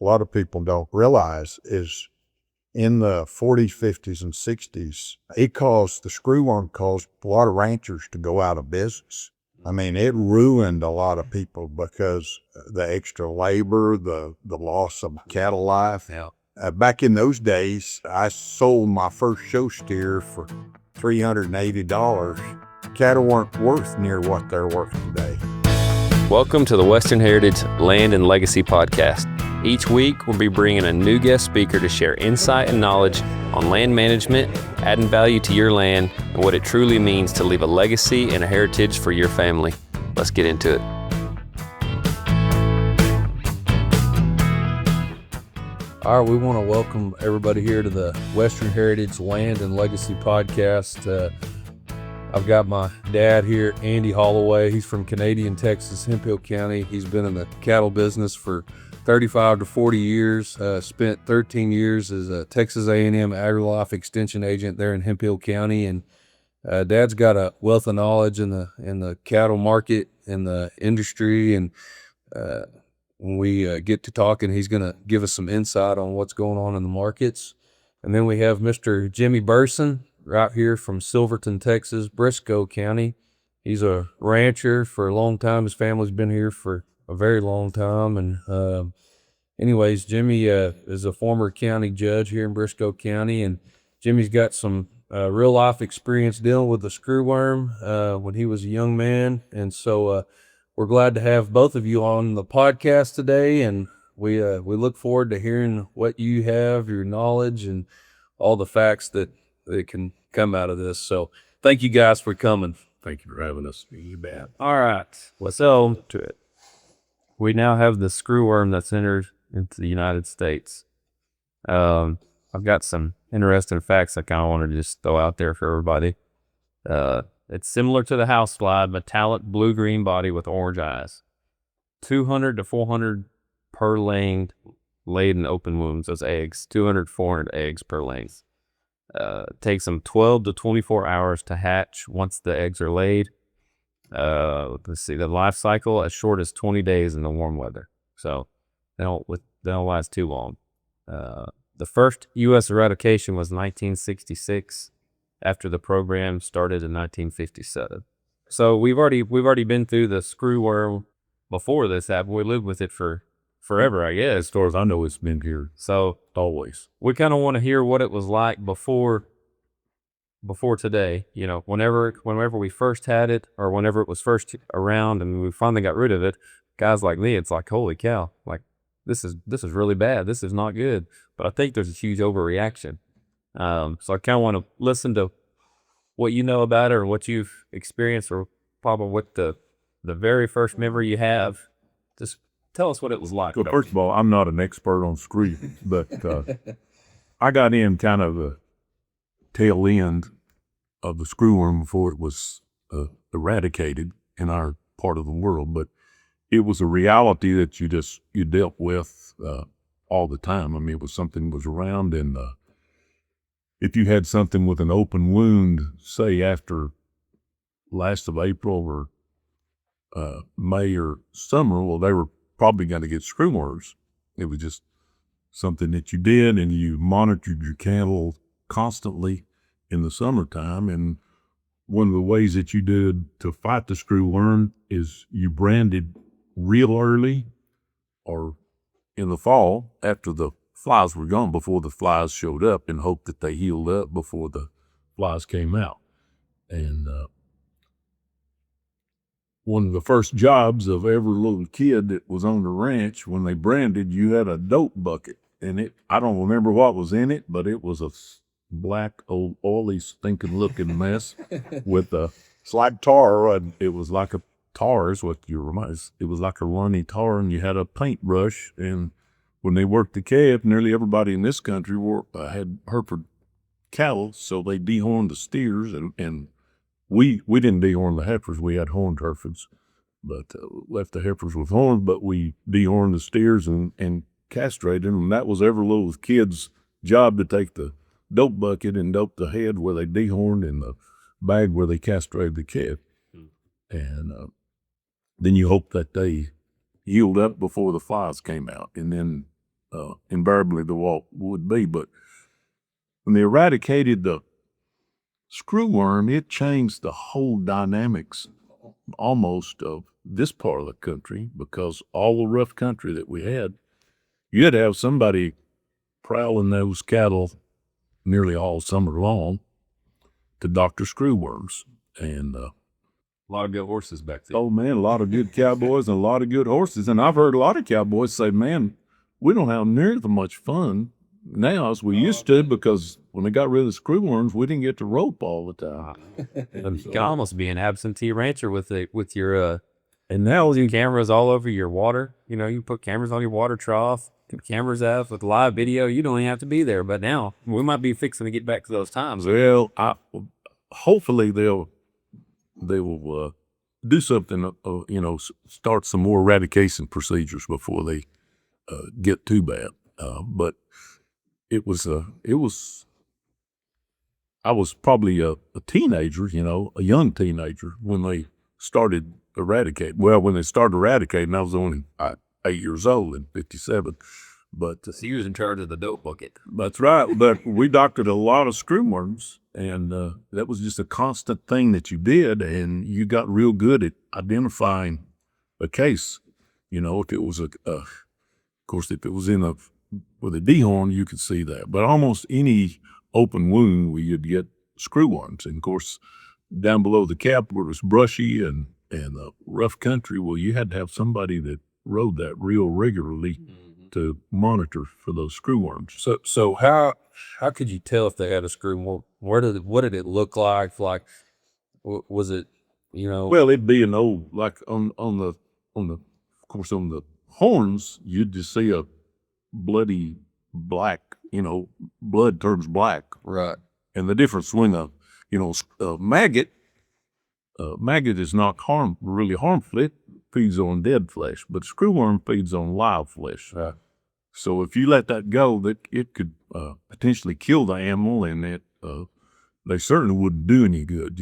a lot of people don't realize is in the 40s, 50s, and 60s, the screwworm caused a lot of ranchers to go out of business. I mean, it ruined a lot of people because the extra labor, the loss of cattle life. Yeah. Back in those days, I sold my first show steer for $380. Cattle weren't worth near what they're worth today. Welcome to the Western Heritage Land and Legacy Podcast. Each week, we'll be bringing a new guest speaker to share insight and knowledge on land management, adding value to your land, and what it truly means to leave a legacy and a heritage for your family. Let's get into it. All right, we want to welcome everybody here to the Western Heritage Land and Legacy Podcast. I've got my dad here, Andy Holloway. He's from Canadian, Texas, Hemphill County. He's been in the cattle business for 35 to 40 years, spent 13 years as a Texas A&M AgriLife extension agent there in Hemphill County. And Dad's got a wealth of knowledge in the cattle market, in the industry. And when we get to talking, he's going to give us some insight on what's going on in the markets. And then we have Mr. Jimmy Burson right here from Silverton, Texas, Briscoe County. He's a rancher for a long time. His family's been here for a very long time. And anyways, Jimmy is a former county judge here in Briscoe County, and Jimmy's got some real life experience dealing with the screwworm when he was a young man. And so we're glad to have both of you on the podcast today, and we look forward to hearing what you have, your knowledge, and all the facts that can come out of this. So thank you guys for coming. Thank you for having us. You bet. All right. So to it. We now have the screwworm that's entered into the United States. I've got some interesting facts I kind of want to just throw out there for everybody. It's similar to the housefly, metallic blue-green body with orange eyes. 200 to 400 per laid in open wounds, those eggs. 200 to 400 eggs per laying. It takes them 12 to 24 hours to hatch once the eggs are laid. Let's see, the life cycle as short as 20 days in the warm weather. So they don't last too long. The first U.S. eradication was 1966 after the program started in 1957. So we've already been through the screwworm before this happened. We lived with it for forever, I guess. As far as I know, it's been here So always. we kind of want to hear what it was like before today, you know, whenever we first had it, or whenever it was first around and we finally got rid of it. Guys like me, it's like, holy cow, like this is really bad. This is not good. But I think there's a huge overreaction. So I kind of want to listen to what you know about it, or what you've experienced, or probably what the very first memory you have. Just tell us what it was like. Well, first of all, I'm not an expert on screw, but I got in kind of the tail end of the screwworm before it was eradicated in our part of the world. But it was a reality that you dealt with all the time. I mean, it was something that was around, and if you had something with an open wound, say after last of April or May or summer, well, they were probably going to get screwworms. It was just something that you did, and you monitored your cattle constantly in the summertime. And one of the ways that you did to fight the screwworm is you branded real early, or in the fall after the flies were gone, before the flies showed up, and hoped that they healed up before the flies came out. And one of the first jobs of every little kid that was on the ranch, when they branded, you had a dope bucket. And I don't remember what was in it, but it was a black, old, oily, stinking looking mess with It's like tar. it was like a tar is what you remind. It was like a runny tar, and you had a paintbrush. And when they worked the calf, nearly everybody in this country had Hereford cattle, so they dehorned the steers, and we didn't dehorn the heifers. We had horned Herefords, but left the heifers with horns. But we dehorned the steers and castrated them, and that was every little kid's job, to take the dope bucket and dope the head where they dehorned, and the bag where they castrated the calf. And then you hope that they healed up before the flies came out. And then invariably the walk would be. But when they eradicated the screwworm, it changed the whole dynamics almost of this part of the country, because all the rough country that we had, you had to have somebody prowling those cattle nearly all summer long to doctor screwworms. And A lot of good horses back then. oh man, a lot of good cowboys and a lot of good horses. And I've heard a lot of cowboys say, man, we don't have near as much fun now as we used to, because when they got rid of the screwworms, we didn't get to rope all the time. You can almost be an absentee rancher with your And now you cameras all over your water. You know, you put cameras on your water trough, cameras out with live video. You don't even have to be there. But now we might be fixing to get back to those times. well, hopefully they'll do something. Start some more eradication procedures before they get too bad. But it was. I was probably a teenager, a young teenager when they started eradicating. Well, when they started eradicating, I was only 8 years old in '57. But So he was in charge of the dope bucket. that's right. But we doctored a lot of screwworms, and that was just a constant thing that you did, and you got real good at identifying a case. If it was of course, if it was with a dehorn, you could see that. But almost any open wound where you'd get screwworms, and of course, down below the cap where it was brushy and rough country, well, you had to have somebody that rode that real regularly to monitor for those screwworms. So how could you tell if they had a screwworm? What did it look like? Like, was it, Well, it'd be an old, like on the of course on the horns, you'd just see a bloody black, blood turns black. right? And the difference between a maggot is not really harmful. It feeds on dead flesh, but screwworm feeds on live flesh. Right. So if you let that go, that it could potentially kill the animal, and they certainly wouldn't do any good,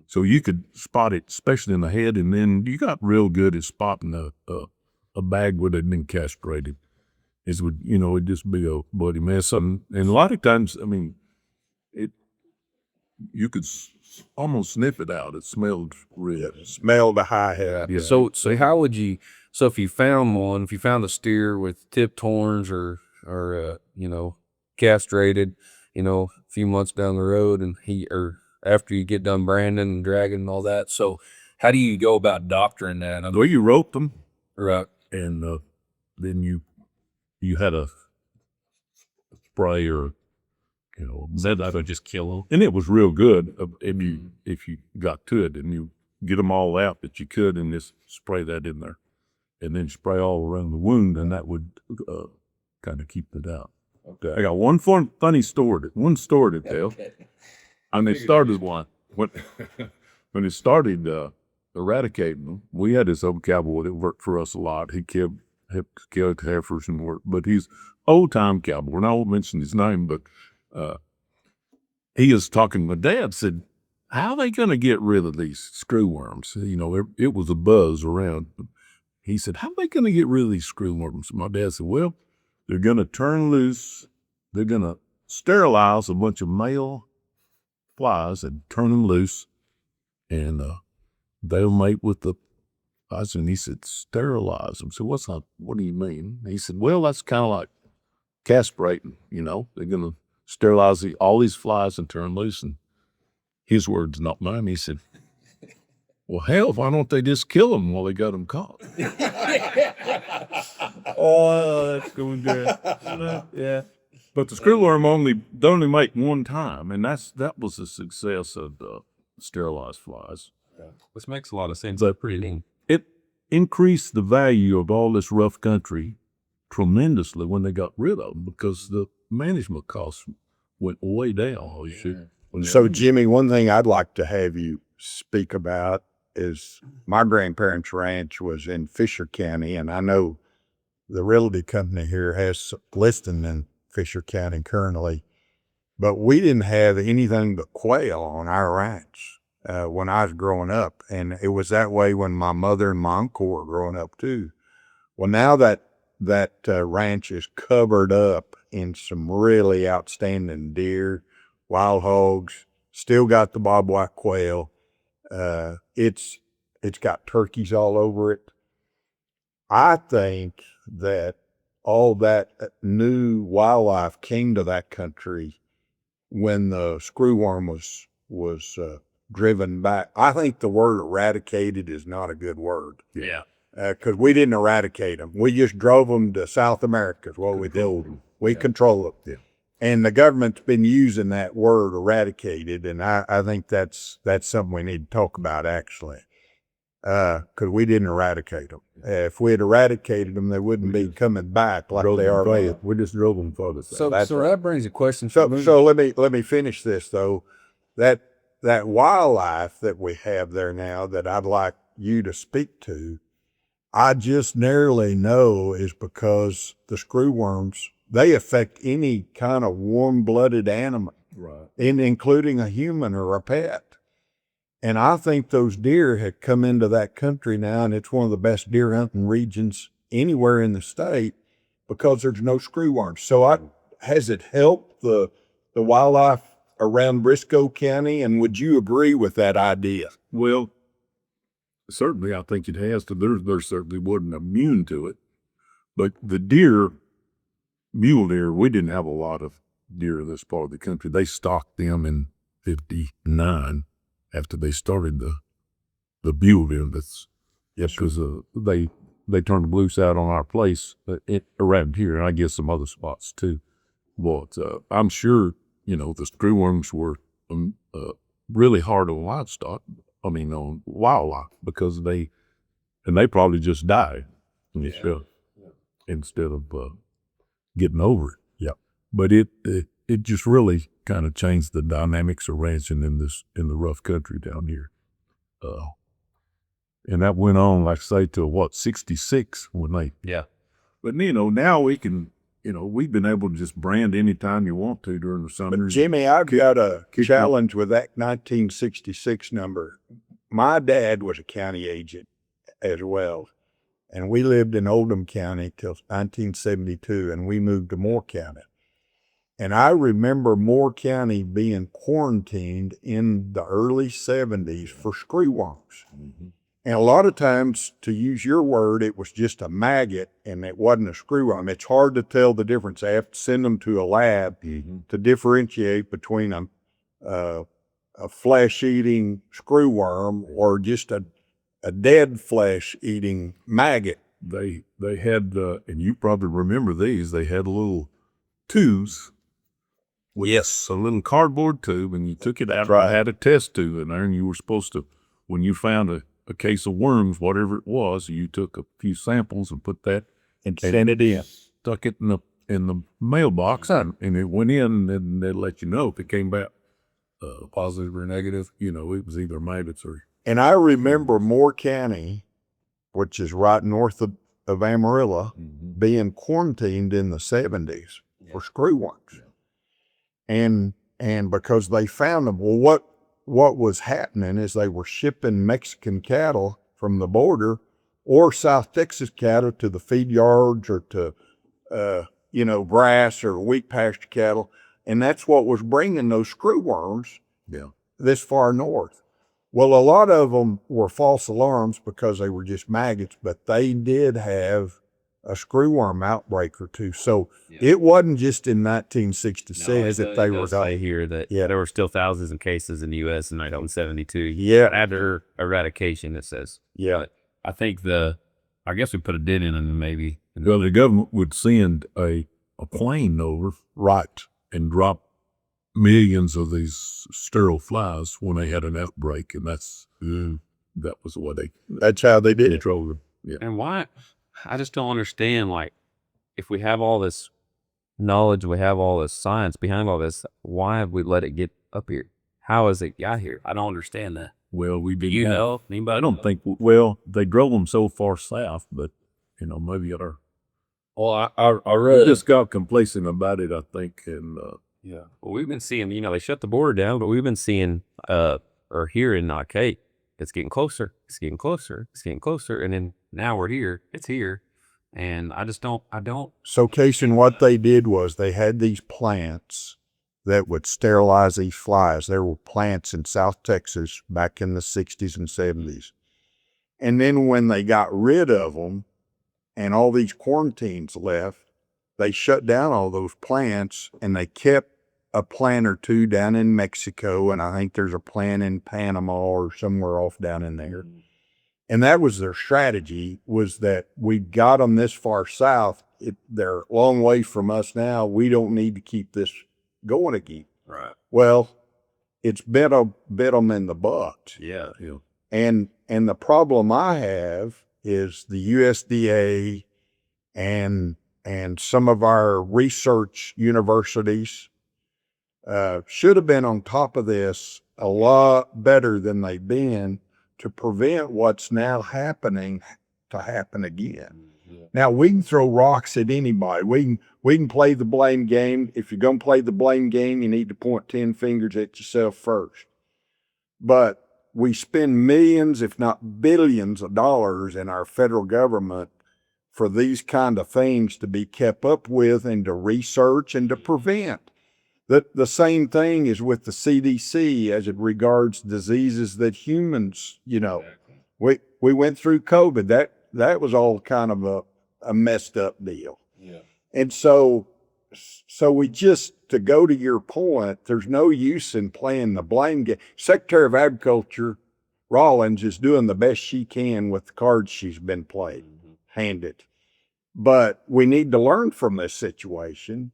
So you could spot it, especially in the head, and then you got real good at spotting a bag where they'd been castrated. It'd just be a bloody mess. And a lot of times, you could almost sniff it out. It smelled red. Smell the high head. Yeah. So how would you? So if you found a steer with tipped horns or castrated, a few months down the road, and after you get done branding and dragging and all that, so how do you go about doctoring that? Well, you roped them, Right. and then you had a spray or That would just kill them. and it was real good if you got to it, and you get them all out that you could, and just spray that in there, and then spray all around the wound, and that would kind of keep it out. Okay. I got one funny story to tell. And they started one when they started eradicating them. We had this old cowboy that worked for us a lot. He killed heifers and work, but he's old time cowboy. And I won't mention his name, but he is talking to my dad. Said, "How are they going to get rid of these screwworms?" It was a buzz around. He said, "How are they going to get rid of these screwworms?" My dad said, "Well, they're going to turn loose. They're going to sterilize a bunch of male flies and turn them loose, and they'll mate with the flies." And he said, "Sterilize them." So what do you mean? He said, "Well, that's kind of like castrating. They're going to sterilize all these flies and turn loose." And his words, not mine. He said, "Well, hell, why don't they just kill them while they got them caught?" Oh, that's going good. Yeah. But the screwworm only mate one time, and that was the success of sterilized flies. Which makes a lot of sense. But Pretty neat. it increased the value of all this rough country tremendously when they got rid of them, because the management costs went way down. So, Jimmy, one thing I'd like to have you speak about is my grandparents' ranch was in Fisher County, and I know the realty company here has listing in Fisher County currently, but we didn't have anything but quail on our ranch when I was growing up, and it was that way when my mother and my uncle were growing up too. Well, now that ranch is covered up in some really outstanding deer, wild hogs, still got the bobwhite quail. It's got turkeys all over it. I think that all that new wildlife came to that country when the screwworm was driven back. I think the word eradicated is not a good word. Yeah. Because we didn't eradicate them. We just drove them to South America is what we did. We control them. Yeah. And the government's been using that word eradicated, and I think that's something we need to talk about, actually. Because we didn't eradicate them. If we had eradicated them, they wouldn't be coming back like they are now. We just drove them further. So that brings a question. So let me finish this, though. That wildlife that we have there now that I'd like you to speak to, I just narrowly know is because the screwworms, they affect any kind of warm-blooded animal, right, including a human or a pet. And I think those deer have come into that country now, and it's one of the best deer hunting regions anywhere in the state because there's no screwworms. So has it helped the wildlife around Briscoe County, and would you agree with that idea? Well, certainly I think it has to. There certainly wasn't immune to it. But the deer, mule deer, we didn't have a lot of deer in this part of the country. They stocked them in 59 after they started the mule deer. That's because they turned them loose out on our place around here, and I guess some other spots too. But I'm sure, the screwworms were really hard on livestock. I mean, on wildlife, because they probably just died instead of getting over it. Yeah. But it just really kind of changed the dynamics of ranching in the rough country down here. And that went on, like I say, till 66 when they. Yeah. But now we can, we've been able to just brand anytime you want to during the summer. But Jimmy, I've got a challenge with that 1966 number. My dad was a county agent as well, and we lived in Oldham County till 1972, and we moved to Moore County. And I remember Moore County being quarantined in the early 70s for screwworms. Mm-hmm. And a lot of times, to use your word, it was just a maggot and it wasn't a screwworm. It's hard to tell the difference. I have to send them to a lab to differentiate between a flesh-eating screwworm or just a dead flesh-eating maggot. They had, and you probably remember these, they had little tubes. Yes. A little cardboard tube, and you took it out. Right. I had a test tube in there, and you were supposed to, when you found a case of worms, whatever it was, you took a few samples and put that and sent it in. Stuck it in the mailbox, and it went in, and they'd let you know if it came back positive or negative. It was either maggots or. And I remember Moore County, which is right north of Amarillo, being quarantined in the 70s for screwworms. And because they found them, well, what was happening is they were shipping Mexican cattle from the border or South Texas cattle to the feed yards or to, grass or wheat pasture cattle. And that's what was bringing those screwworms this far north. Well, a lot of them were false alarms because they were just maggots, but they did have a screwworm outbreak or two. So it wasn't just in 1966 that they were dying here. That there were still thousands of cases in the U.S. in 1972. Yeah, after eradication, it says. Yeah, but I think I guess we put a dent in them maybe. Well, the government would send a plane over, right, and drop millions of these sterile flies when they had an outbreak, and that was what that's how they did control them. Yeah. And why? I just don't understand, if we have all this knowledge, we have all this science behind all this, why have we let it get up here? How has it got here? I don't understand that. Well, we did. Anybody? I don't think, they drove them so far south, but, maybe at our. Well, I read. Just got complacent about it, I think, and. Yeah. Well, we've been seeing, they shut the border down, but we've been seeing, or here in Cape, it's getting closer. It's getting closer. It's getting closer. And then now we're here. It's here. And I don't. So, Casey, what they did was they had these plants that would sterilize these flies. There were plants in South Texas back in the 60s and 70s. And then when they got rid of them and all these quarantines left, they shut down all those plants and they kept a plant or two down in Mexico. And I think there's a plant in Panama or somewhere off down in there. And that was their strategy, was that we got them this far south. They're a long way from us now. We don't need to keep this going again. Right. Well, it's bit them in the butt. Yeah. And the problem I have is the USDA and some of our research universities should have been on top of this a lot better than they've been to prevent what's now happening to happen again. Yeah. Now, we can throw rocks at anybody. We can play the blame game. If you're going to play the blame game, you need to point 10 fingers at yourself first. But we spend millions, if not billions of dollars in our federal government for these kind of things to be kept up with and to research and to prevent. The same thing is with the CDC as it regards diseases that humans, we went through COVID. That was all kind of a messed up deal. Yeah. And so we just, to go to your point, there's no use in playing the blame game. Secretary of Agriculture Rollins is doing the best she can with the cards she's been handed. But we need to learn from this situation.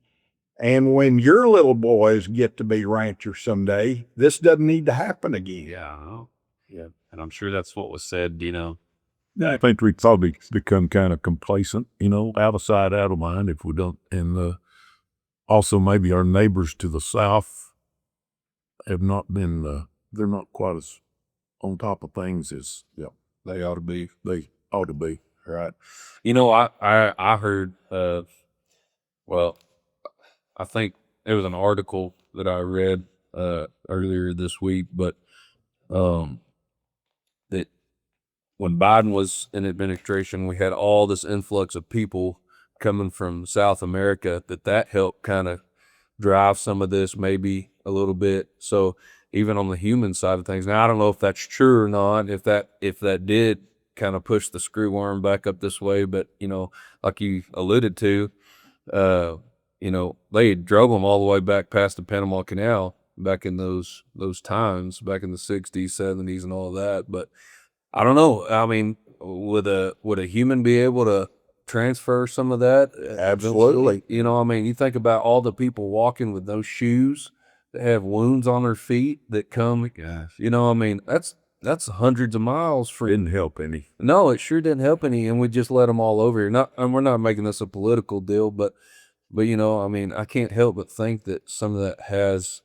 And when your little boys get to be ranchers someday, this doesn't need to happen again. Yeah. Yeah. And I'm sure that's what was said, I think we probably become kind of complacent, out of sight, out of mind if we don't. And also maybe our neighbors to the south have not been, they're not quite as on top of things as they ought to be. They ought to be. Right. I heard, I think it was an article that I read earlier this week, but that when Biden was in administration, we had all this influx of people coming from South America, that helped kind of drive some of this maybe a little bit. So even on the human side of things, now I don't know if that's true or not, if that did kind of push the screwworm back up this way, but like you alluded to, they drove them all the way back past the Panama Canal back in those times, back in the 60s, 70s, and all of that. But I don't know. I mean, would a human be able to transfer some of that? Absolutely. You think about all the people walking with those shoes that have wounds on their feet that come. Gosh. That's hundreds of miles for. Didn't help any. No, it sure didn't help any, and we just let them all over here. And we're not making this a political deal, but I can't help but think that some of that has,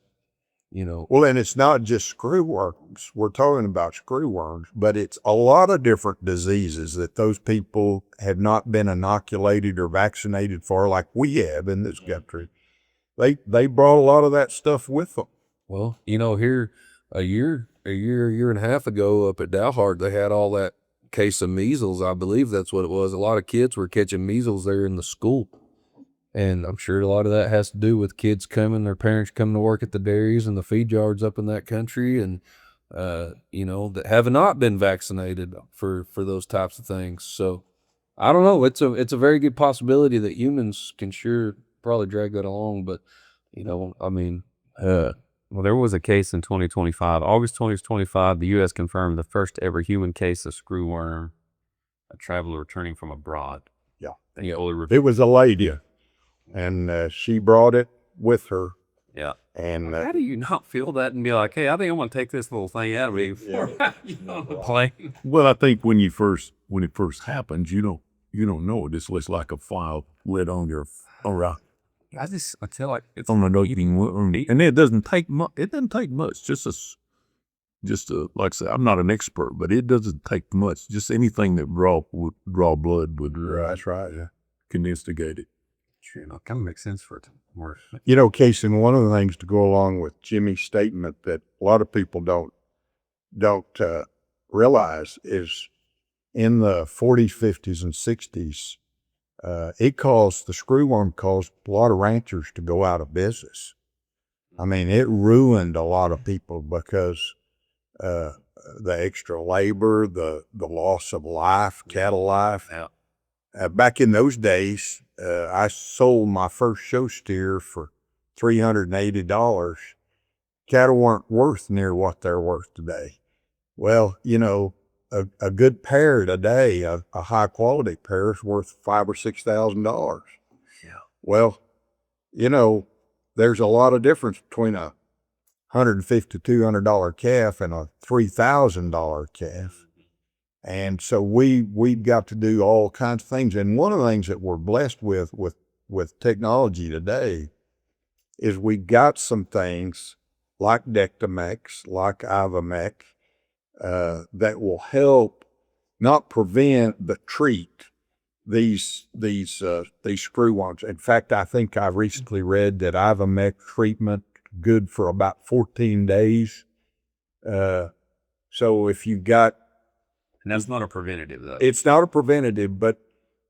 Well, and it's not just screwworms. We're talking about screwworms, but it's a lot of different diseases that those people have not been inoculated or vaccinated for, like we have in this country. They brought a lot of that stuff with them. Well, here a year and a half ago up at Dalhart, they had all that case of measles. I believe that's what it was. A lot of kids were catching measles there in the school. And I'm sure a lot of that has to do with kids their parents coming to work at the dairies and the feed yards up in that country, and that have not been vaccinated for those types of things. So I don't know. It's a very good possibility that humans can sure probably drag that along. But well, there was a case in 2025, August 2025. The U.S. confirmed the first ever human case of screwworm, a traveler returning from abroad. Yeah, it was a lady. And she brought it with her. Yeah. And how do you not feel that and be like, hey, I think I'm going to take this little thing out of me before on the plane? Well, I think when it first happens, you don't know it. It's just like a file lit on your around. I feel like it's on the eating, and it doesn't take much. It doesn't take much. Just like I said, I'm not an expert, but it doesn't take much. Just anything that would draw blood would. That's right. Yeah. Can instigate it. Kind of makes sense for it. More. Casey, one of the things to go along with Jimmy's statement that a lot of people don't realize is in the 40s, 50s, and 60s, the screwworm caused a lot of ranchers to go out of business. I mean, it ruined a lot of people because the extra labor, the loss of life, cattle life. Yeah. Back in those days, I sold my first show steer for $380. Cattle weren't worth near what they're worth today. Well, a good pair today, a high quality pair, is worth $5,000 or $6,000. Yeah. Well, there's a lot of difference between a $150 to $200 calf and a $3,000 calf. And so we've got to do all kinds of things. And one of the things that we're blessed with technology today is we got some things like Dectomex, like Ivamex, that will help, not prevent, but treat these screwworms. In fact, I think I recently read that Ivamex treatment good for about 14 days. So if you got, And that's not a preventative, though. it's not a preventative, but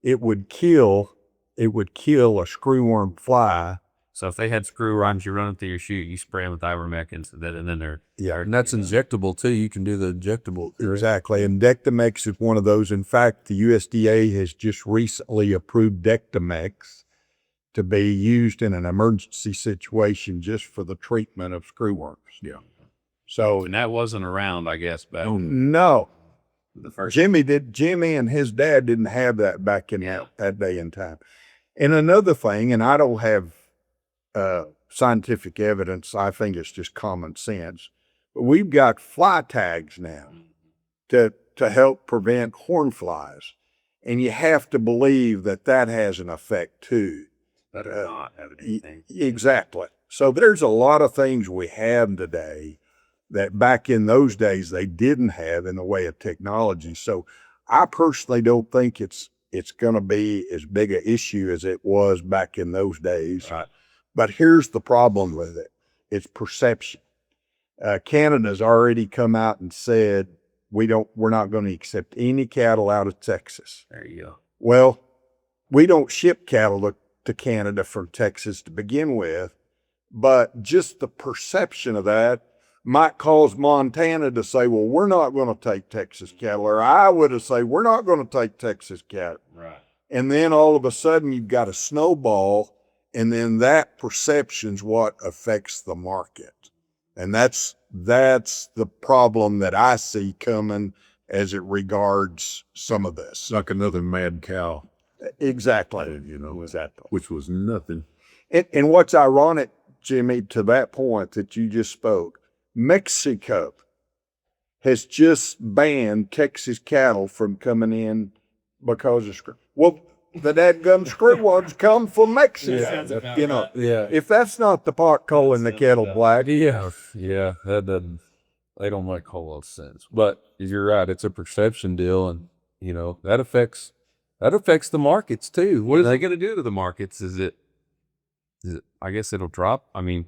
it would kill a screwworm fly. So if they had screwworms, you run it through your chute, you spray them with ivermectin, and then they're And that's injectable too. You can do the injectable. Exactly. And Dectomex is one of those. In fact, the USDA has just recently approved Dectomex to be used in an emergency situation just for the treatment of screwworms. Yeah. So and that wasn't around, I guess, back no, the first. Jimmy and his dad didn't have that back in that day and time. And another thing, and I don't have scientific evidence, I think it's just common sense, but we've got fly tags now to help prevent horn flies. And you have to believe that has an effect too. Better not have anything. Exactly. So there's a lot of things we have today that back in those days they didn't have in the way of technology. So I personally don't think it's going to be as big an issue as it was back in those days. Right. But here's the problem with it. It's perception. Canada's already come out and said, we're not going to accept any cattle out of Texas. There you go. Well, we don't ship cattle to Canada from Texas to begin with, but just the perception of that might cause Montana to say, well, we're not going to take Texas cattle, or Iowa to say, we're not going to take Texas cattle. Right. And then all of a sudden you've got a snowball, and then that perception's what affects the market. And that's the problem that I see coming as it regards some of this. It's like another mad cow, Exactly. exactly. Which was nothing. And what's ironic, Jimmy, to that point that you just spoke, Mexico has just banned Texas cattle from coming in because of well, the dadgum screwworms come from Mexico. Yeah. If that's not the pot calling the kettle black. Yeah. That doesn't. They don't make a whole lot of sense. But you're right. It's a perception deal, and that affects the markets too. What are they going to do to the markets? Is it? I guess it'll drop. I mean,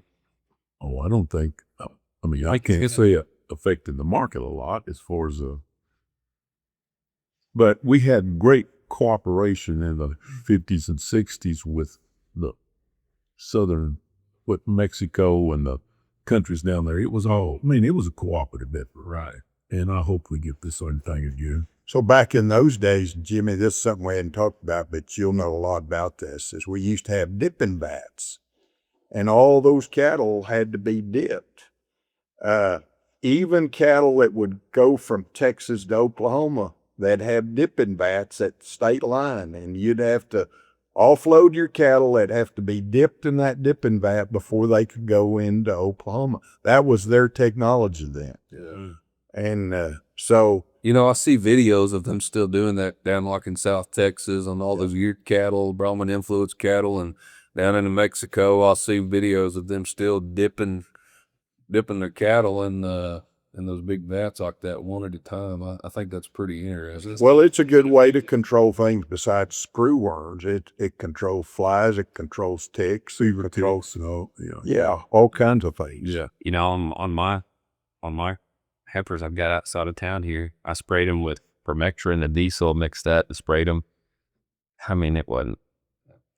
I don't think. I can't say it affected the market a lot as far as but we had great cooperation in the 50s and 60s with the with Mexico and the countries down there. It was it was a cooperative effort. Right. And I hope we get this same thing again. So back in those days, Jimmy, this is something we hadn't talked about, but you'll know a lot about this, is we used to have dipping vats, and all those cattle had to be dipped. Even cattle that would go from Texas to Oklahoma, they'd have dipping vats at the state line, and you'd have to offload your cattle. They'd have to be dipped in that dipping vat before they could go into Oklahoma. That was their technology then. Yeah. And so... I see videos of them still doing that down like in South Texas on all those year cattle, Brahman influenced cattle, and down in Mexico, I'll see videos of them still dipping their cattle in those big vats like that, one at a time. I think that's pretty interesting. Well, it's a good way to control things besides screwworms. It controls flies, it controls ticks, it controls snow. all kinds of things. Yeah. on my heifers I've got outside of town here, I sprayed them with permethrin and diesel, mixed that and sprayed them. I mean, it wasn't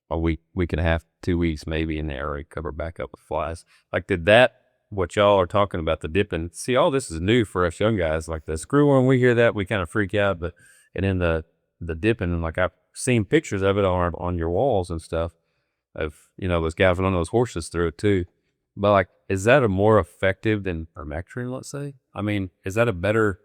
a week and a half, 2 weeks maybe, and they already covered back up with flies. Like, did that, what y'all are talking about, the dipping, see, all this is new for us young guys. Like the screwworm, we hear that, we kind of freak out, but, and then the dipping, and like I've seen pictures of it on your walls and stuff of, you know, those guys running those horses through it too. But like, is that a more effective than permethrin, let's say? I mean, is that a better,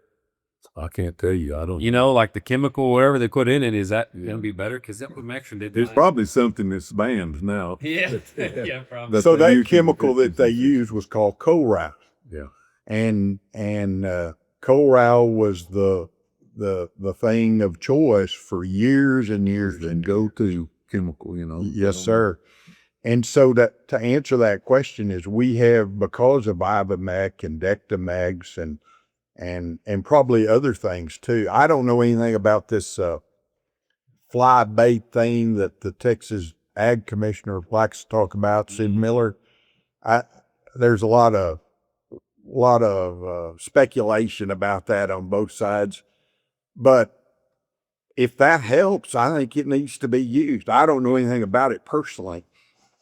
I can't tell you. I don't. you know, like the chemical, whatever they put in it, is that going to be better? Because that permethrin did. There's probably something that's banned now. Yeah, yeah, probably. So they that use chemical in that they used was called Colrau. Yeah. And Colrau was the thing of choice for years and years and Go-to chemical, you know. yes, sir. And so to answer that question is we have, because of Ivomec and Dectomegs and probably other things too. I don't know anything about this fly bait thing that the Texas Ag Commissioner likes to talk about, Sid Miller. There's a lot of speculation about that on both sides, but if that helps, I think it needs to be used. I don't know anything about it personally,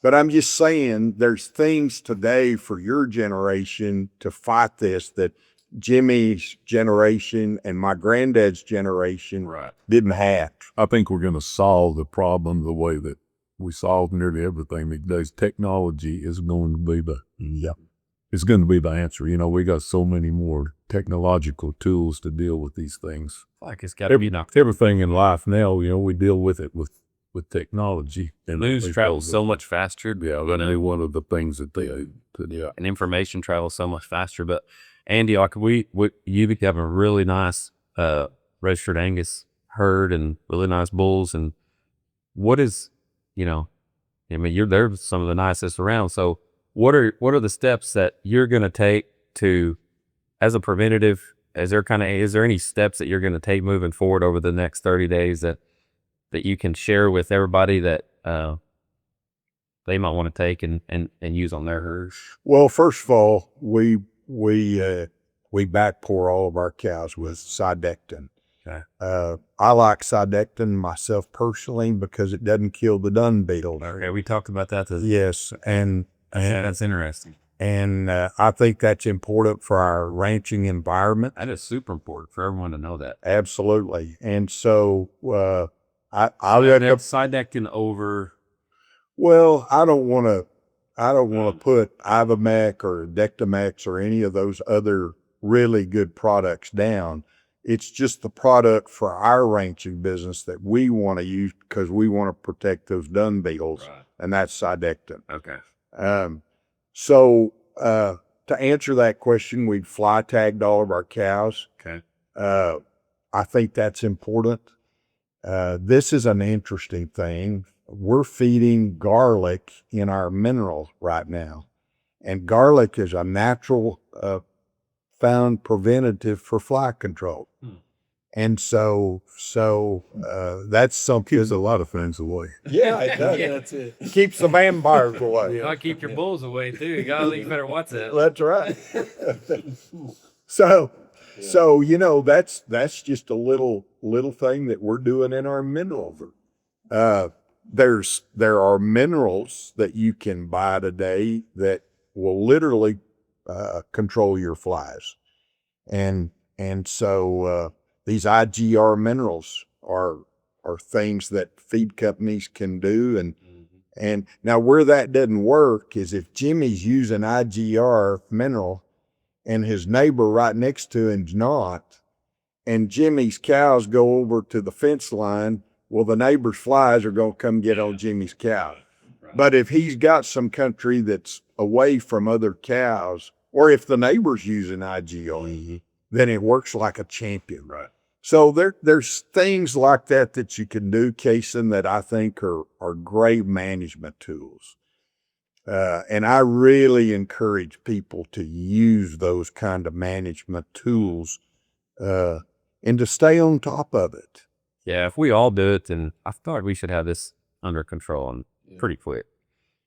but I'm just saying there's things today for your generation to fight this that Jimmy's generation and my granddad's generation didn't have. I think we're going to solve the problem the way that we solve nearly everything these days. Technology is going to be it's going to be the answer. You know, we got so many more technological tools to deal with these things. Like it's got to be knocked. Everything in life now, you know, we deal with it with technology. And News travels so much faster. Yeah, that's one of the things that they and information travels so much faster. But Andy, like you have a really nice registered Angus herd and really nice bulls. And what is, you know, I mean, they're some of the nicest around. So what are the steps that you're going to take to, as a preventative? Is there any steps that you're going to take moving forward over the next 30 days that you can share with everybody that they might want to take and use on their herds? Well, first of all, we back pour all of our cows with Sidectin. Okay. I like Sidectin myself personally because it doesn't kill the dung beetle. Okay, we talked about that. Yes, and that's interesting. And I think that's important for our ranching environment. That is super important for everyone to know that. Absolutely. And so I'll Sidectin over. Well, I don't want to put Ivomec or Dectomex or any of those other really good products down. It's just the product for our ranching business that we want to use because we want to protect those dung beetles, and that's Sidectin. Okay. So to answer that question, we've fly tagged all of our cows. Okay. I think that's important. This is an interesting thing. We're feeding garlic in our mineral right now, and garlic is a natural found preventative for fly control. And so that's something. keeps a lot of things away. Yeah, it does. Yeah, that's it. Keeps the vampires away. You gotta keep your bulls away too. You better watch that. That's right. So you know, that's just a little thing that we're doing in our mineral. There are minerals that you can buy today that will literally control your flies, and so these IGR minerals are things that feed companies can do, and now where that doesn't work is if Jimmy's using IGR mineral and his neighbor right next to him's not, and Jimmy's cows go over to the fence line, well, the neighbor's flies are going to come get on Jimmy's cow. But if he's got some country that's away from other cows, or if the neighbor's using IGR, then it works like a champion. Right. So there's things like that you can do, Kason, that I think are great management tools. And I really encourage people to use those kind of management tools and to stay on top of it. Yeah, if we all do it, then I feel like we should have this under control and pretty quick.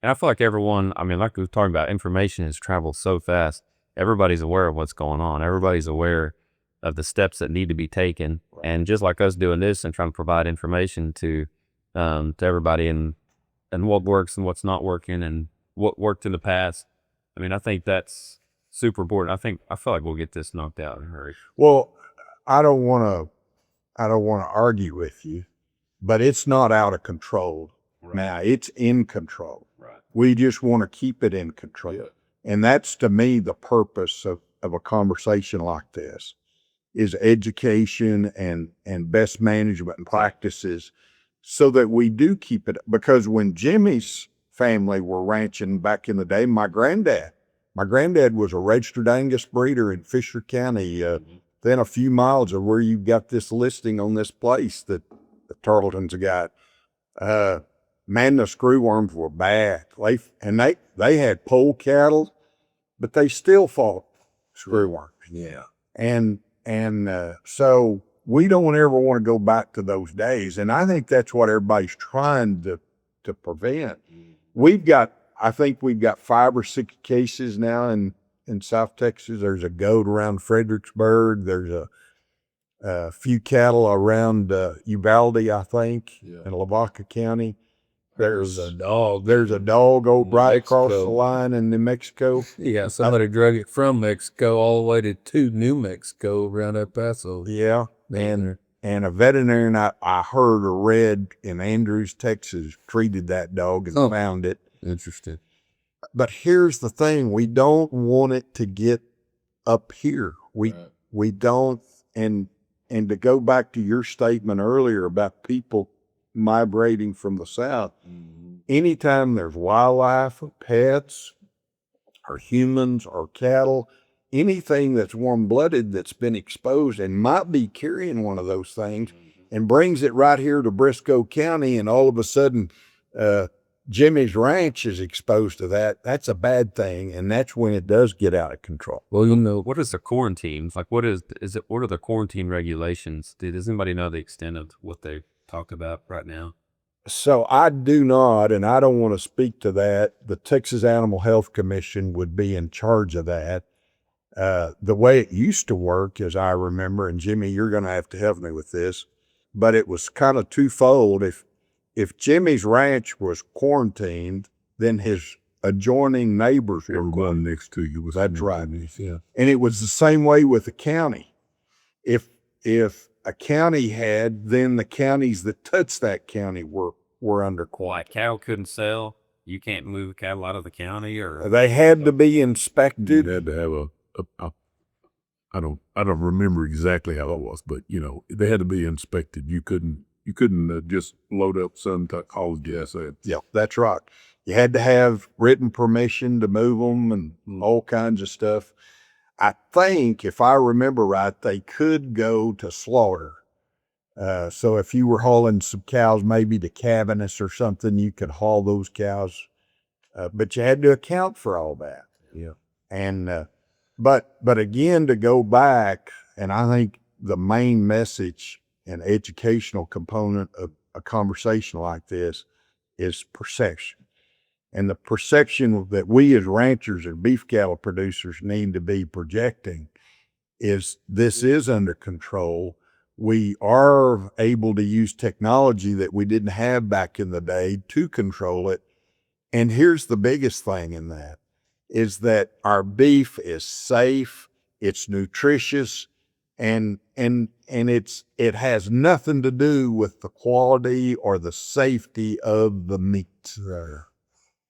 And I feel like everyone, I mean, like we were talking about, information has traveled so fast. Everybody's aware of what's going on. Everybody's aware of the steps that need to be taken. Right. And just like us doing this and trying to provide information to to everybody, and what works and what's not working, and what worked in the past. I mean, I think that's super important. I feel like we'll get this knocked out in a hurry. Well, I don't want to argue with you, but it's not out of control. Right. Now, it's in control. Right. We just want to keep it in control. Yeah. And that's, to me, the purpose of a conversation like this, is education and best management practices, so that we do keep it. Because when Jimmy's family were ranching back in the day, my granddad was a registered Angus breeder in Fisher County, then a few miles of where you got this listing on this place that the Tarleton's got. Man, the screwworms were bad. They had pole cattle, but they still fought screwworms. Yeah. And so we don't ever want to go back to those days. And I think that's what everybody's trying to prevent. I think we've got 5 or 6 cases now in South Texas. There's a goat around Fredericksburg. There's a few cattle around Uvalde, I think, in Lavaca County. There's a dog right across the line in New Mexico. Yeah, somebody drug it from Mexico all the way to New Mexico around El Paso. Yeah, and a veterinarian I heard or read in Andrews, Texas, treated that dog and found it. Interesting. But here's the thing: we don't want it to get up here. We don't. And to go back to your statement earlier about people migrating from the south, anytime there's wildlife or pets or humans or cattle, anything that's warm-blooded that's been exposed and might be carrying one of those things, and brings it right here to Briscoe County, and all of a sudden Jimmy's ranch is exposed to that, that's a bad thing, and that's when it does get out of control. Well, you know, What is the quarantine? Like, what are the quarantine regulations? Does anybody know the extent of what they talk about right now? So I do not, and I don't want to speak to that. The Texas Animal Health Commission would be in charge of that. The way it used to work, as I remember, and Jimmy, you're going to have to help me with this, but it was kind of twofold. If Jimmy's ranch was quarantined, then his adjoining neighbors were Everyone next to you was. That's right. yeah. And it was the same way with the county. If a county had, then the counties that touched that county were under quarantine. Like, cattle couldn't sell. You can't move cattle out of the county, or They had to be inspected. You had to have I don't remember exactly how it was, but they had to be inspected. You couldn't just load up some haulage gas. Yeah, that's right. You had to have written permission to move them and all kinds of stuff. I think, if I remember right, they could go to slaughter. So if you were hauling some cows, maybe to Cabanis or something, you could haul those cows. But you had to account for all that. Yeah. And, but again, to go back, and I think the main message and educational component of a conversation like this is perception. And the perception that we as ranchers and beef cattle producers need to be projecting is this is under control. We are able to use technology that we didn't have back in the day to control it. And here's the biggest thing in that, is that our beef is safe, it's nutritious, and it has nothing to do with the quality or the safety of the meat.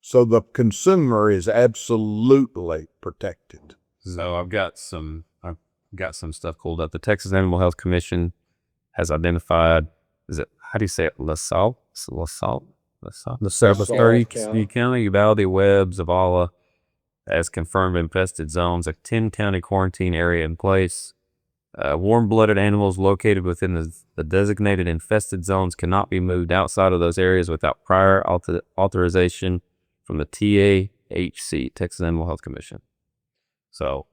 So the consumer is absolutely protected. So I've got some stuff pulled up. The Texas Animal Health Commission has identified, how do you say it? LaSalle County, Uvalde, Webb, Zavala, as confirmed infested zones, a 10-county quarantine area in place. Warm-blooded animals located within the designated infested zones cannot be moved outside of those areas without prior authorization from the TAHC, Texas Animal Health Commission. So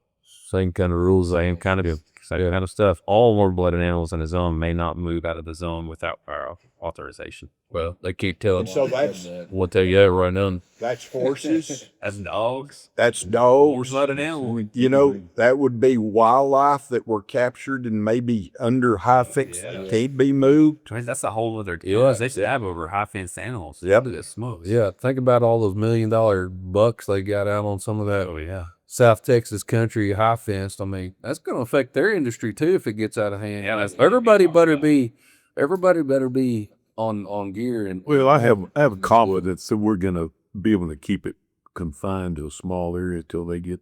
Same kind of rules. same kind of So that kind of stuff. All warm-blooded animals in a zone may not move out of the zone without prior authorization. Well, they keep telling And so that's what they got right now. that's horses, As dogs, that's dogs. not an animal. You know, that would be wildlife that were captured and maybe under high fence that can't be moved. I mean, that's a whole other. Yeah. They should have over high fence animals. Yep. Look at smokes. Yeah, think about all those $1 million bucks they got out on some of that Oh yeah. South Texas country high fenced. I mean, that's going to affect their industry too if it gets out of hand. Yeah, that's- everybody better be on gear. And Well, I have confidence that we're gonna be able to keep it confined to a small area till they get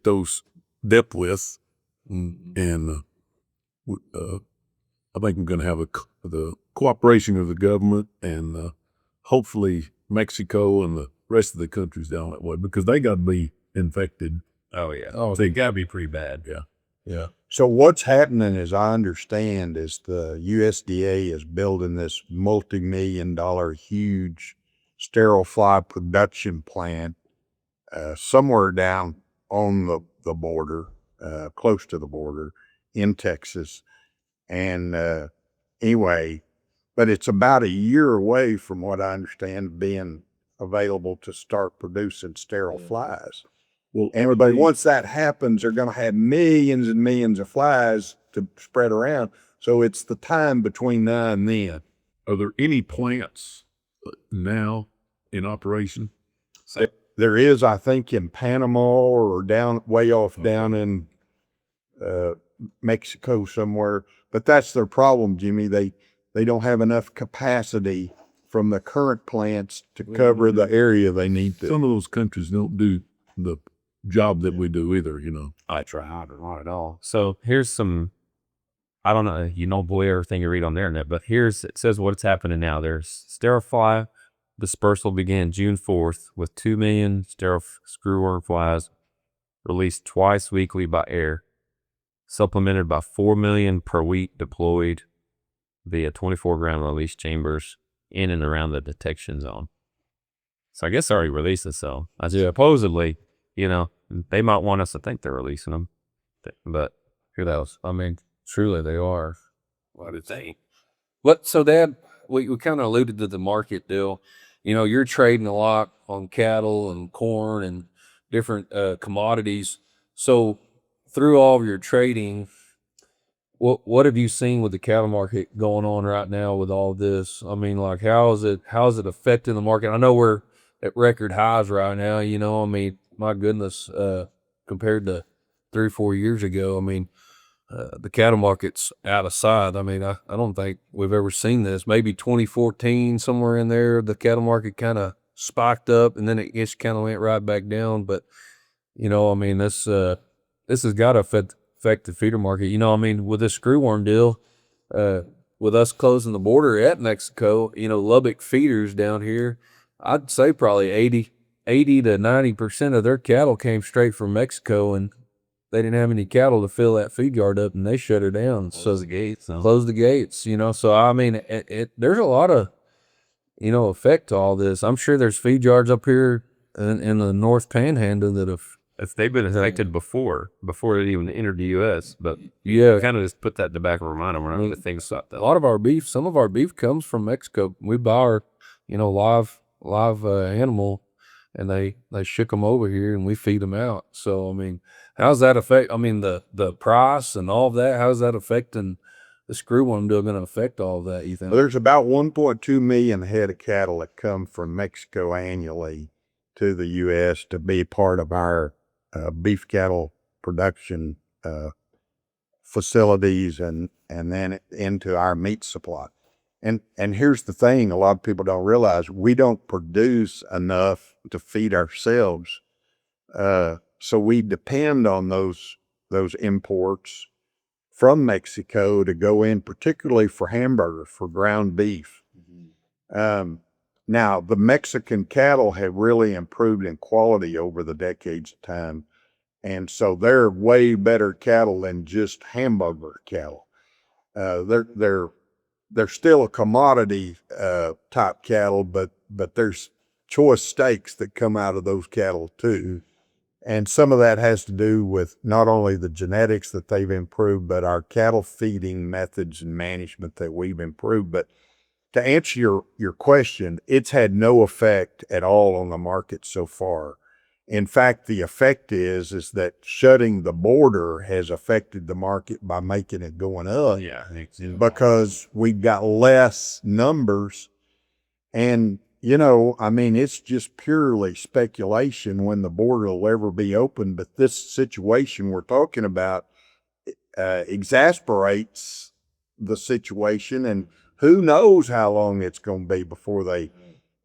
those depth lists, and I think we're gonna have the cooperation of the government and hopefully Mexico and the rest of the countries down that way, because they got to be infected. Oh yeah. Oh, They gotta be pretty bad. Yeah. So what's happening, as I understand, is the USDA is building this multi-million-dollar huge sterile fly production plant somewhere down on the border, close to the border in Texas. And anyway, but it's about a year away from what I understand being available to start producing sterile flies. Well, Everybody, once that happens, they're going to have millions and millions of flies to spread around. So it's the time between now and then. are there any plants now in operation? There is, I think, in Panama or down way off down in Mexico somewhere. But that's their problem, Jimmy. They don't have enough capacity from the current plants to cover the area they need to. Some of those countries don't do the job that we do either, I try not at all. So here's some. I don't know. Boy, everything you read on the internet, but it says what's happening now. There's sterile fly dispersal began June 4th with 2 million sterile screwworm flies released twice weekly by air, supplemented by 4 million per week deployed via 24-gram release chambers in and around the detection zone. So I guess they already released this. So supposedly, they might want us to think they're releasing them, but who knows? I mean, truly they are. What do they? So Dad, we kind of alluded to the market deal. You're trading a lot on cattle and corn and different commodities. So through all of your trading, what have you seen with the cattle market going on right now with all this? I mean, like, how is it affecting the market? I know we're at record highs right now, I mean, my goodness, compared to 3 or 4 years ago, I mean, the cattle market's out of sight. I mean, I don't think we've ever seen this. Maybe 2014, somewhere in there, the cattle market kind of spiked up and then it just kind of went right back down. But, I mean, this has got to affect the feeder market. I mean, with this screwworm deal, with us closing the border at Mexico, Lubbock feeders down here, I'd say probably 80 to 90% of their cattle came straight from Mexico, and they didn't have any cattle to fill that feed yard up, and they shut her down. Close the gates. Close the gates, So I mean, there's a lot of, effect to all this. I'm sure there's feed yards up here in the North Panhandle that have. If they've been affected before it even entered the U.S., but Yeah, kind of just put that in the back of our mind whenever the things stop. a lot of our beef, some of our beef comes from Mexico. We buy our, live animal, and they ship them over here and we feed them out. So I mean, how's that affect? I mean, the price and all of that. How's that affecting the screwworm deal? Going to affect all of that? You think? Well, there's about 1.2 million head of cattle that come from Mexico annually to the U.S. to be part of our beef cattle production facilities and then into our meat supply. And here's the thing, a lot of people don't realize, we don't produce enough to feed ourselves. So we depend on those imports from Mexico to go in, particularly for hamburgers, for ground beef. Now, the Mexican cattle have really improved in quality over the decades of time. And so they're way better cattle than just hamburger cattle. They're still a commodity type cattle, but there's choice steaks that come out of those cattle too. And some of that has to do with not only the genetics that they've improved, but our cattle feeding methods and management that we've improved. But to answer your question, it's had no effect at all on the market so far. In fact, the effect is that shutting the border has affected the market by making it going up. Yeah. Because we've got less numbers. And, you know, I mean, it's just purely speculation when the border will ever be open. But this situation we're talking about exasperates the situation, and who knows how long it's going to be before they.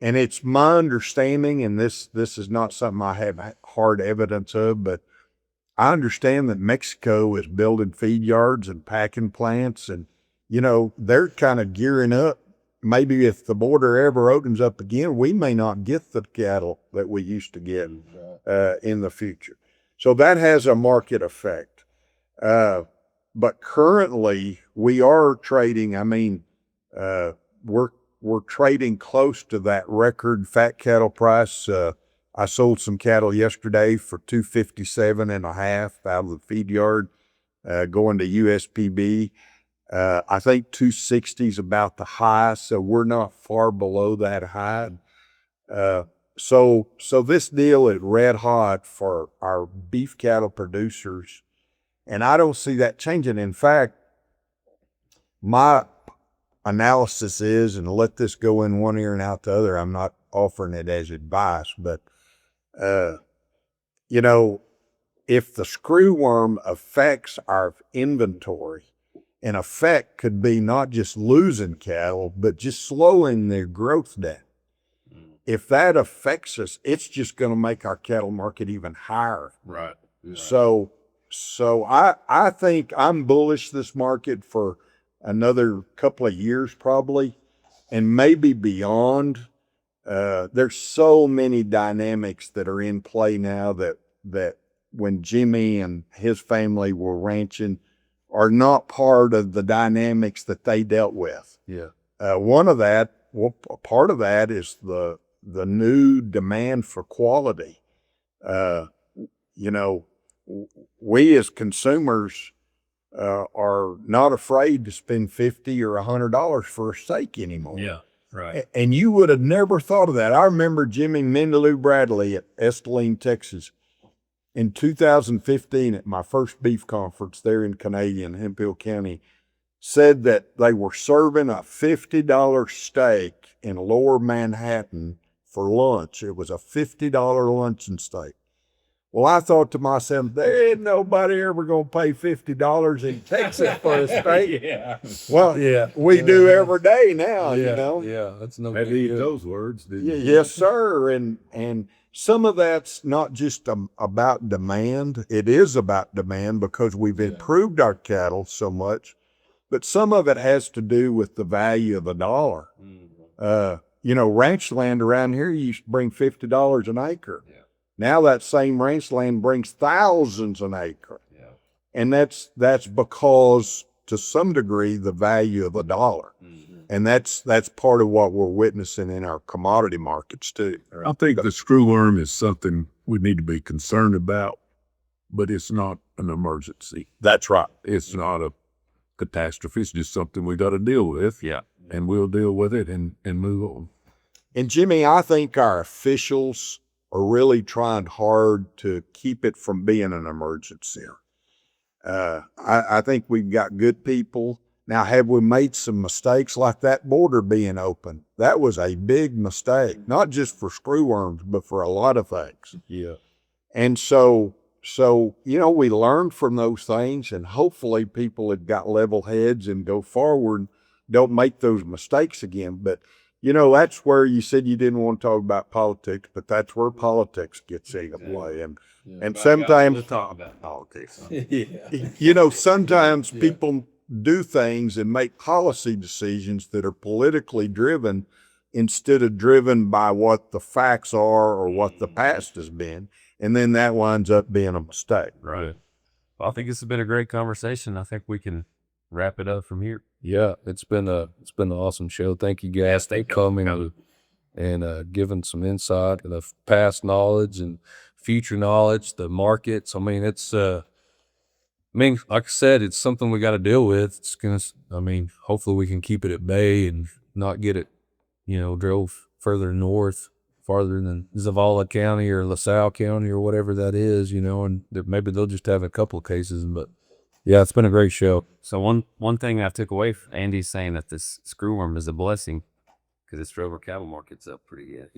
And it's my understanding, and this is not something I have hard evidence of, but I understand that Mexico is building feed yards and packing plants, and, you know, they're kind of gearing up. Maybe if the border ever opens up again, we may not get the cattle that we used to get in the future. So that has a market effect. But currently we are trading, I mean, we're trading close to that record fat cattle price. I sold some cattle yesterday for $257.5 out of the feed yard, going to USPB. I think 260 is about the high, so we're not far below that high. So this deal is red hot for our beef cattle producers, and I don't see that changing. In fact, my analysis is, and let this go in one ear and out the other, I'm not offering it as advice, but, you know, if the screwworm affects our inventory, an effect could be not just losing cattle, but just slowing their growth down. If that affects us, it's just going to make our cattle market even higher. Right. So I think I'm bullish this market for another couple of years probably, and maybe beyond. There's so many dynamics that are in play now that when Jimmy and his family were ranching are not part of the dynamics that they dealt with. Yeah. Part of that is the new demand for quality. You know, we as consumers are not afraid to spend $50 or $100 for a steak anymore. Yeah. Right. And you would have never thought of that. I remember Jimmy Mendeloo Bradley at Esteline, Texas, in 2015 at my first beef conference there in Canadian, Hemphill County, said that they were serving a $50 steak in Lower Manhattan for lunch. It was a $50 luncheon steak. Well, I thought to myself, there ain't nobody ever going to pay $50 in Texas for a steak. Yeah. Well, we do every day now, Yeah. you know. Yeah. That's no Had big to eat deal. those words, didn't you? Yes, sir. And some of that's not just about demand. It is about demand because we've improved our cattle so much, but some of it has to do with the value of the dollar. You know, ranch land around here used to bring $50 an acre. Yeah. Now that same ranch land brings thousands an acre. Yeah. And that's because to some degree the value of the dollar. And that's part of what we're witnessing in our commodity markets too. I think the screwworm is something we need to be concerned about, but it's not an emergency. That's right. It's not a catastrophe. It's just something we got to deal with. Yeah. And we'll deal with it and move on. And Jimmy, I think our officials are really trying hard to keep it from being an emergency. I think we've got good people. Now, have we made some mistakes like that border being open? That was a big mistake, not just for screwworms, but for a lot of things. Yeah. And so, you know, we learned from those things, and hopefully people have got level heads and go forward, don't make those mistakes again. But, you know, that's where you said you didn't want to talk about politics, but that's where politics gets into play. And sometimes, talk about politics. you know, sometimes people do things and make policy decisions that are politically driven instead of driven by what the facts are or what the past has been. And then that winds up being a mistake. Right. Well, I think this has been a great conversation. I think we can wrap it up from here. Yeah, it's been an awesome show. Thank you guys for coming and giving some insight and the past knowledge and future knowledge, the markets. I mean, it's like I said, it's something we got to deal with. It's gonna. I mean, hopefully we can keep it at bay and not get it, drove further north, farther than Zavala County or LaSalle County or whatever that is, and maybe they'll just have a couple of cases. But yeah, it's been a great show. So one thing I took away from Andy's saying that this screwworm is a blessing because it's drove our cattle markets up pretty good.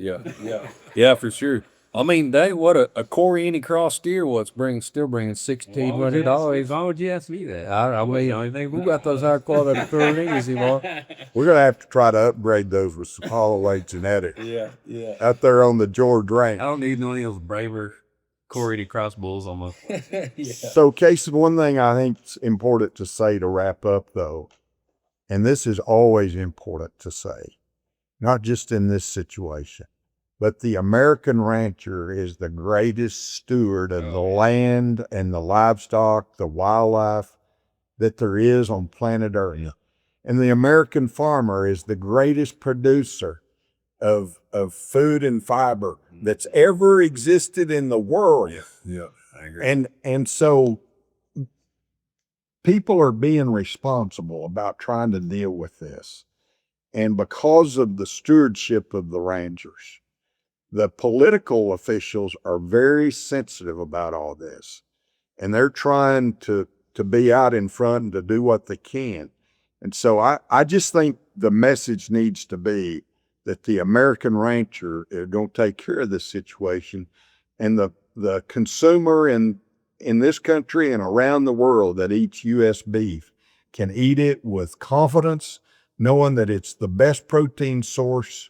Yeah, for sure. I mean, what a Corey cross steer still bringing $1,600. Why would you ask me that? I mean, we got those high quality Pyrenees, We're going to have to try to upgrade those with some Holloway genetics. Yeah. Out there on the George Range. I don't need none of those braver Corey cross bulls on my. So, Casey, one thing I think is important to say to wrap up, though, and this is always important to say, not just in this situation, but the American rancher is the greatest steward of the land and the livestock, the wildlife that there is on planet Earth. Yeah. And the American farmer is the greatest producer of food and fiber that's ever existed in the world. Yeah, I agree. And so people are being responsible about trying to deal with this. And because of the stewardship of the rangers, the political officials are very sensitive about all this. And they're trying to be out in front and to do what they can. And so I just think the message needs to be that the American rancher is going to take care of this situation, and the consumer in this country and around the world that eats U.S. beef can eat it with confidence, knowing that it's the best protein source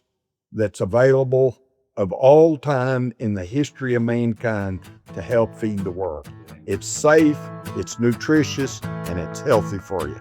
that's available of all time in the history of mankind to help feed the world. It's safe, it's nutritious, and it's healthy for you.